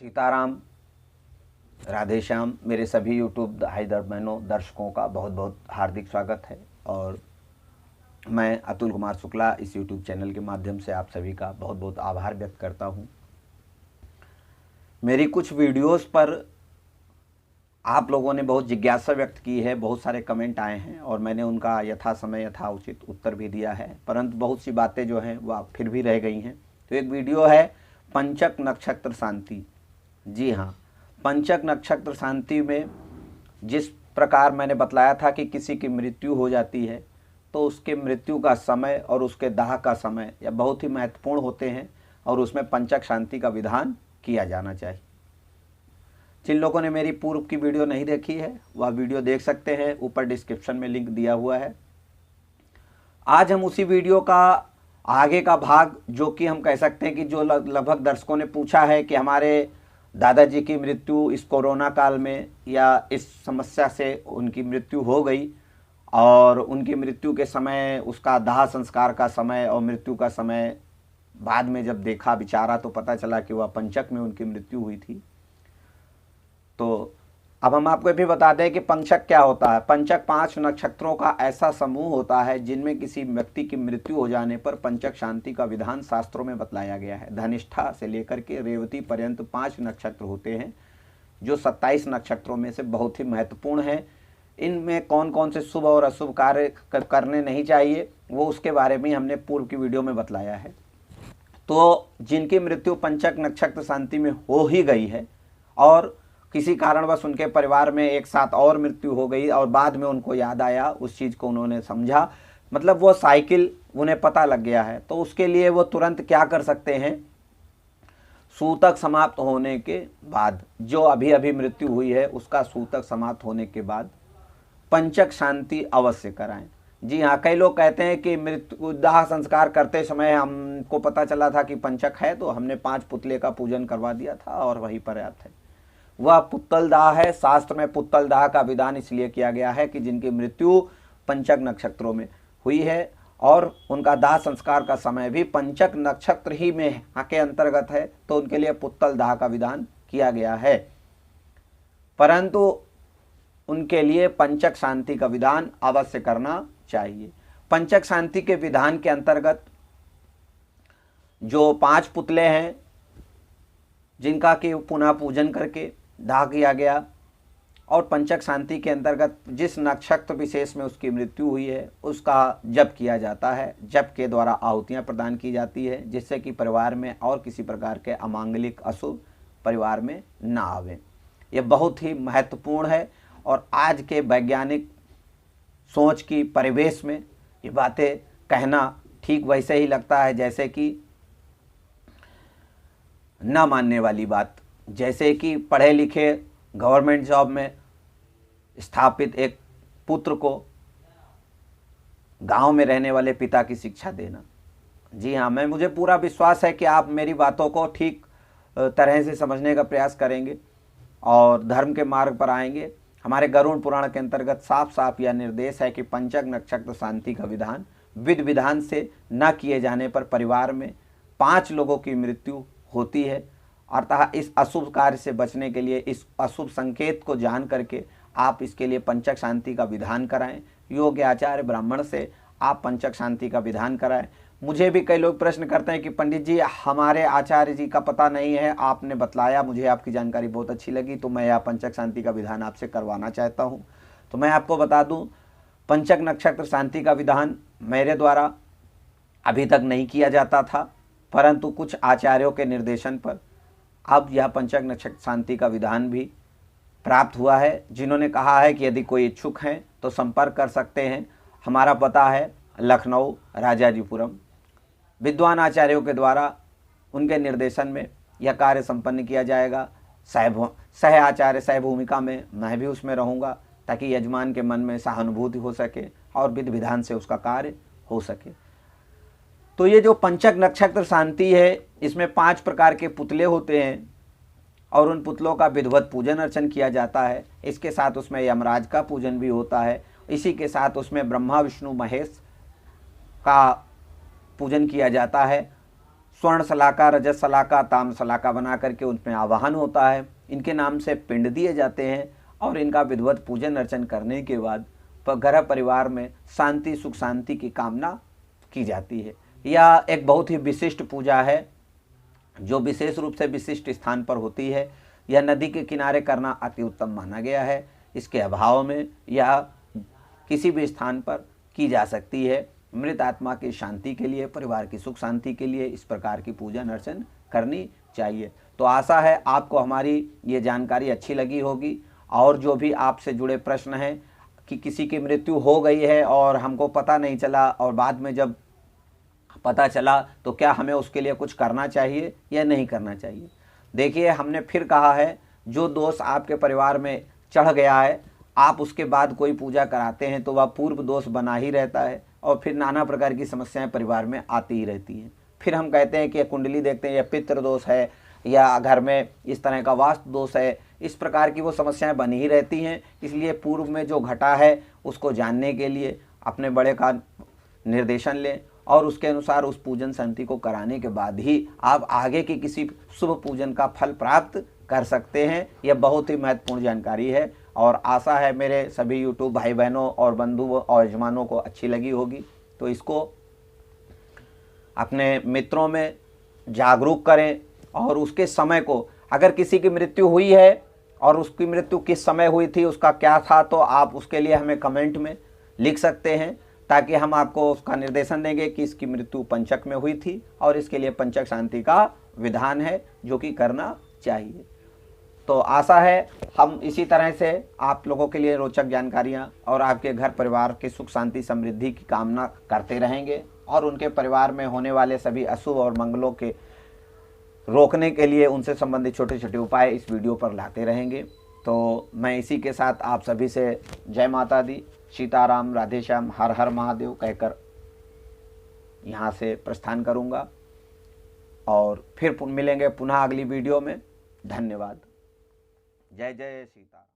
सीताराम, राधे श्याम। मेरे सभी यूट्यूब भाई बहनों दर्शकों का बहुत बहुत हार्दिक स्वागत है। और मैं अतुल कुमार शुक्ला इस यूट्यूब चैनल के माध्यम से आप सभी का बहुत बहुत आभार व्यक्त करता हूं। मेरी कुछ वीडियोस पर आप लोगों ने बहुत जिज्ञासा व्यक्त की है, बहुत सारे कमेंट आए हैं और मैंने उनका यथा समय यथा उचित उत्तर भी दिया है, परंतु बहुत सी बातें जो हैं वह फिर भी रह गई हैं। तो एक वीडियो है पंचक नक्षत्र शांति। जी हाँ, पंचक नक्षत्र शांति में जिस प्रकार मैंने बतलाया था कि किसी की मृत्यु हो जाती है तो उसके मृत्यु का समय और उसके दाह का समय यह बहुत ही महत्वपूर्ण होते हैं और उसमें पंचक शांति का विधान किया जाना चाहिए। जिन लोगों ने मेरी पूर्व की वीडियो नहीं देखी है वह वीडियो देख सकते हैं, ऊपर डिस्क्रिप्शन में लिंक दिया हुआ है। आज हम उसी वीडियो का आगे का भाग, जो कि हम कह सकते हैं कि जो लगभग दर्शकों ने पूछा है कि हमारे दादाजी की मृत्यु इस कोरोना काल में या इस समस्या से उनकी मृत्यु हो गई और उनकी मृत्यु के समय उसका दाह संस्कार का समय और मृत्यु का समय बाद में जब देखा विचारा तो पता चला कि वह पंचक में उनकी मृत्यु हुई थी। तो अब हम आपको ये भी बता दें कि पंचक क्या होता है। पंचक 5 नक्षत्रों का ऐसा समूह होता है जिनमें किसी व्यक्ति की मृत्यु हो जाने पर पंचक शांति का विधान शास्त्रों में बतलाया गया है। धनिष्ठा से लेकर के रेवती पर्यंत 5 नक्षत्र होते हैं जो 27 नक्षत्रों में से बहुत ही महत्वपूर्ण है। इनमें कौन कौन से शुभ और अशुभ कार्य करने नहीं चाहिए वो उसके बारे में हमने पूर्व की वीडियो में बतलाया है। तो जिनकी मृत्यु पंचक नक्षत्र शांति में हो ही गई है और किसी कारणवश उनके परिवार में एक साथ और मृत्यु हो गई और बाद में उनको याद आया, उस चीज़ को उन्होंने समझा, मतलब वो साइकिल उन्हें पता लग गया है, तो उसके लिए वो तुरंत क्या कर सकते हैं, सूतक समाप्त होने के बाद, जो अभी अभी मृत्यु हुई है उसका सूतक समाप्त होने के बाद पंचक शांति अवश्य कराएं। जी हाँ, कई लोग कहते हैं कि मृत्यु दाह संस्कार करते समय हमको पता चला था कि पंचक है तो हमने 5 पुतले का पूजन करवा दिया था और वही पर्याप्त है। वह पुत्तल दाह है। शास्त्र में पुत्तल दाह का विधान इसलिए किया गया है कि जिनकी मृत्यु पंचक नक्षत्रों में हुई है और उनका दाह संस्कार का समय भी पंचक नक्षत्र ही में के अंतर्गत है, तो उनके लिए पुत्तल दाह का विधान किया गया है। परंतु उनके लिए पंचक शांति का विधान अवश्य करना चाहिए। पंचक शांति के विधान के अंतर्गत जो 5 पुतले हैं जिनका कि पुनः पूजन करके दाह किया गया और पंचक शांति के अंतर्गत जिस नक्षत्र विशेष में उसकी मृत्यु हुई है उसका जप किया जाता है। जप के द्वारा आहुतियाँ प्रदान की जाती है जिससे कि परिवार में और किसी प्रकार के अमांगलिक अशुभ परिवार में ना आवे। यह बहुत ही महत्वपूर्ण है और आज के वैज्ञानिक सोच की परिवेश में ये बातें कहना ठीक वैसे ही लगता है जैसे कि ना मानने वाली बात। जैसे कि पढ़े लिखे गवर्नमेंट जॉब में स्थापित एक पुत्र को गांव में रहने वाले पिता की शिक्षा देना। जी हाँ, मुझे पूरा विश्वास है कि आप मेरी बातों को ठीक तरह से समझने का प्रयास करेंगे और धर्म के मार्ग पर आएंगे। हमारे गरुड़ पुराण के अंतर्गत साफ साफ यह निर्देश है कि पंचक नक्षत्र शांति का विधान विधि विधान से न किए जाने पर परिवार में 5 लोगों की मृत्यु होती है। अतः इस अशुभ कार्य से बचने के लिए, इस अशुभ संकेत को जान करके आप इसके लिए पंचक शांति का विधान कराएं। योग्य आचार्य ब्राह्मण से आप पंचक शांति का विधान कराएं। मुझे भी कई लोग प्रश्न करते हैं कि पंडित जी हमारे आचार्य जी का पता नहीं है, आपने बतलाया, मुझे आपकी जानकारी बहुत अच्छी लगी तो मैं यह पंचक शांति का विधान आपसे करवाना चाहता हूँ। तो मैं आपको बता दूँ, पंचक नक्षत्र शांति का विधान मेरे द्वारा अभी तक नहीं किया जाता था, परंतु कुछ आचार्यों के निर्देशन पर अब यह पंचक नक्षत्र शांति का विधान भी प्राप्त हुआ है, जिन्होंने कहा है कि यदि कोई इच्छुक हैं तो संपर्क कर सकते हैं। हमारा पता है लखनऊ राजाजीपुरम। विद्वान आचार्यों के द्वारा उनके निर्देशन में यह कार्य संपन्न किया जाएगा। सह आचार्य सह भूमिका में मैं भी उसमें रहूँगा ताकि यजमान के मन में सहानुभूति हो सके और विधि विधान से उसका कार्य हो सके। तो ये जो पंचक नक्षत्र शांति है इसमें 5 प्रकार के पुतले होते हैं और उन पुतलों का विधिवत पूजन अर्चन किया जाता है। इसके साथ उसमें यमराज का पूजन भी होता है। इसी के साथ उसमें ब्रह्मा विष्णु महेश का पूजन किया जाता है। स्वर्ण शलाका, रजत शलाका, ताम शलाका बना करके उनमें आवाहन होता है। इनके नाम से पिंड दिए जाते हैं और इनका विधिवत पूजन अर्चन करने के बाद घर परिवार में शांति, सुख शांति की कामना की जाती है। यह एक बहुत ही विशिष्ट पूजा है जो विशेष रूप से विशिष्ट स्थान पर होती है। यह नदी के किनारे करना अति उत्तम माना गया है। इसके अभाव में यह किसी भी स्थान पर की जा सकती है। मृत आत्मा की शांति के लिए, परिवार की सुख शांति के लिए इस प्रकार की पूजन अर्चन करनी चाहिए। तो आशा है आपको हमारी ये जानकारी अच्छी लगी होगी। और जो भी आपसे जुड़े प्रश्न हैं कि किसी की मृत्यु हो गई है और हमको पता नहीं चला और बाद में जब पता चला तो क्या हमें उसके लिए कुछ करना चाहिए या नहीं करना चाहिए। देखिए, हमने फिर कहा है, जो दोष आपके परिवार में चढ़ गया है, आप उसके बाद कोई पूजा कराते हैं तो वह पूर्व दोष बना ही रहता है और फिर नाना प्रकार की समस्याएं परिवार में आती ही रहती हैं। फिर हम कहते हैं कि कुंडली देखते हैं, यह पितृ दोष है या घर में इस तरह का वास्तु दोष है, इस प्रकार की वो समस्याएं बनी ही रहती हैं। इसलिए पूर्व में जो घटा है उसको जानने के लिए अपने बड़े का निर्देशन लें और उसके अनुसार उस पूजन शांति को कराने के बाद ही आप आगे के किसी शुभ पूजन का फल प्राप्त कर सकते हैं। यह बहुत ही महत्वपूर्ण जानकारी है और आशा है मेरे सभी यूट्यूब भाई बहनों और बंधुओं और यजमानों को अच्छी लगी होगी। तो इसको अपने मित्रों में जागरूक करें और उसके समय को, अगर किसी की मृत्यु हुई है और उसकी मृत्यु किस समय हुई थी, उसका क्या था, तो आप उसके लिए हमें कमेंट में लिख सकते हैं ताकि हम आपको उसका निर्देशन देंगे कि इसकी मृत्यु पंचक में हुई थी और इसके लिए पंचक शांति का विधान है जो कि करना चाहिए। तो आशा है हम इसी तरह से आप लोगों के लिए रोचक जानकारियां और आपके घर परिवार की सुख शांति समृद्धि की कामना करते रहेंगे और उनके परिवार में होने वाले सभी अशुभ और मंगलों के रोकने के लिए उनसे संबंधित छोटे छोटे उपाय इस वीडियो पर लाते रहेंगे। तो मैं इसी के साथ आप सभी से जय माता दी, सीताराम, राधे श्याम, हर हर महादेव कहकर यहाँ से प्रस्थान करूँगा और फिर मिलेंगे पुनः अगली वीडियो में। धन्यवाद। जय जय सीता।